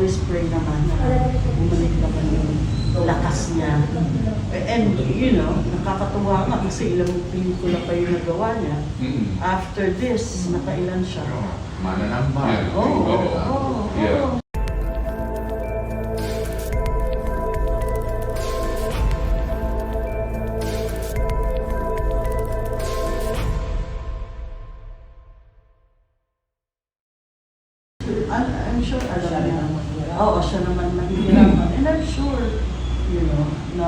always pray naman na bumalik naman yung lakas niya. And you know, nakakatuwa nga kasi ilang pelikula pa yung nagawa niya. After this, nakailan siya? Mananamba. Oo. I'm sure alam niya. Oo, siya naman nahihirapan. And I'm sure, you know, na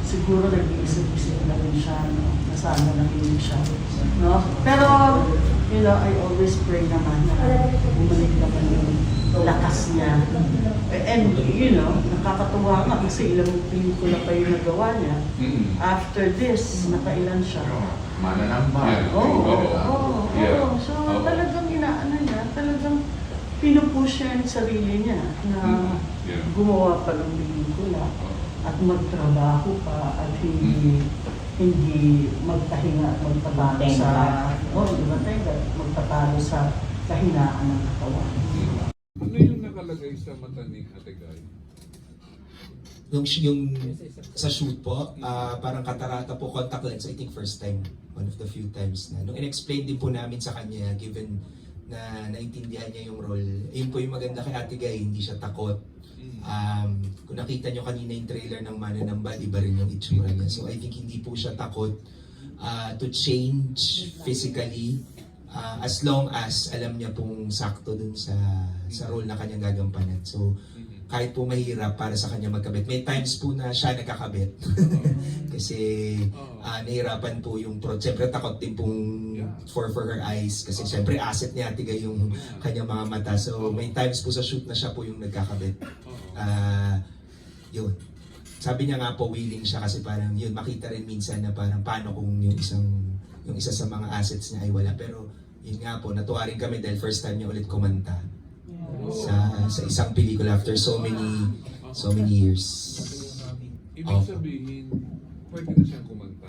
siguro nag-iisip-isip na rin siya, no? Na sana nakinig siya. No? Pero, you know, I always pray naman na bumalik naman yung lakas niya. And, you know, nakakatuwa nga kasi ilang pelikula pa yung nagawa niya. After this, nakailan siya? Mananamba. Oo. So, talagang inaano niya, talagang pinupush niya yung sarili niya na gumawa pa ng pelikula at magtrabaho pa at hindi magpahinga at magpatalo sa magpatalo sa kahinaan ng katawan. Ano yung nakalagay sa mata ni Ate Guy? Yung sa shoot po, parang katarata po, contact lens, I think first time, one of the few times na. Nung in-explain din po namin sa kanya, given na naintindihan niya yung role, yun po yung maganda kay Ate Guy, hindi siya takot. Kung nakita nyo kanina yung trailer ng Mananamba, iba rin yung itsura niya. So I think hindi po siya takot to change physically, as long as alam niya pong sakto dun sa role na kanyang gagampanan. So kahit po mahirap para sa kanya magkabit. May times po na siya nagkakabit. Kasi nahirapan po yung siyempre takot din pong for her eyes. Kasi siyempre asset niya Ate Guy yung kanyang mga mata. So may times po sa shoot na siya po yung nagkakabit. Yun. Sabi niya nga po willing siya kasi parang yun makita rin minsan na parang paano kung yung isa sa mga assets niya ay wala. Pero yun nga po, natuwa rin kami dahil first time niya ulit kumanta sa isang pelikula after so many years. Ibig sabihin, pwede na siyang kumanta?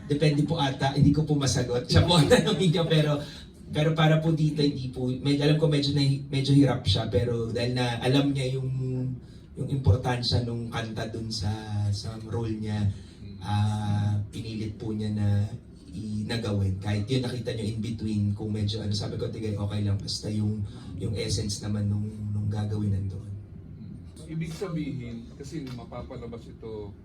Depende po ata, hindi ko po masagot. Siya po ang tanongin niya, pero para po dito hindi po, alam ko medyo hirap siya, pero dahil na alam niya yung importansya nung kanta dun sa role niya, pinilit po niya na nagawin. Kahit yun nakita nyo in between, kung medyo sabi ko, tigay okay lang, basta yung essence naman nung gagawin nandoon. Ibig sabihin, kasi mapapalabas ito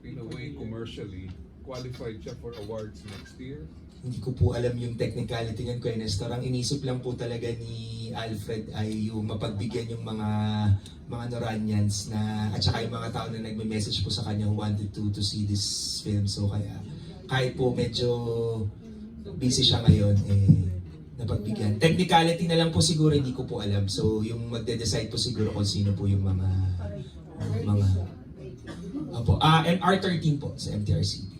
in a way commercially, qualified siya for awards next year? Hindi ko po alam yung technicality niyan, Kuya Nestor. Ang inisip lang po talaga ni Alfred ay yung mapagbigyan yung mga Noranians na, at saka yung mga tao na nagme-message po sa kanya who wanted to see this film. So kaya kahit po medyo busy siya ngayon, napagbigyan. Technicality na lang po siguro, hindi ko po alam. So yung magde-decide po siguro kung sino po yung mga Opo. And R13 po sa MTRCB.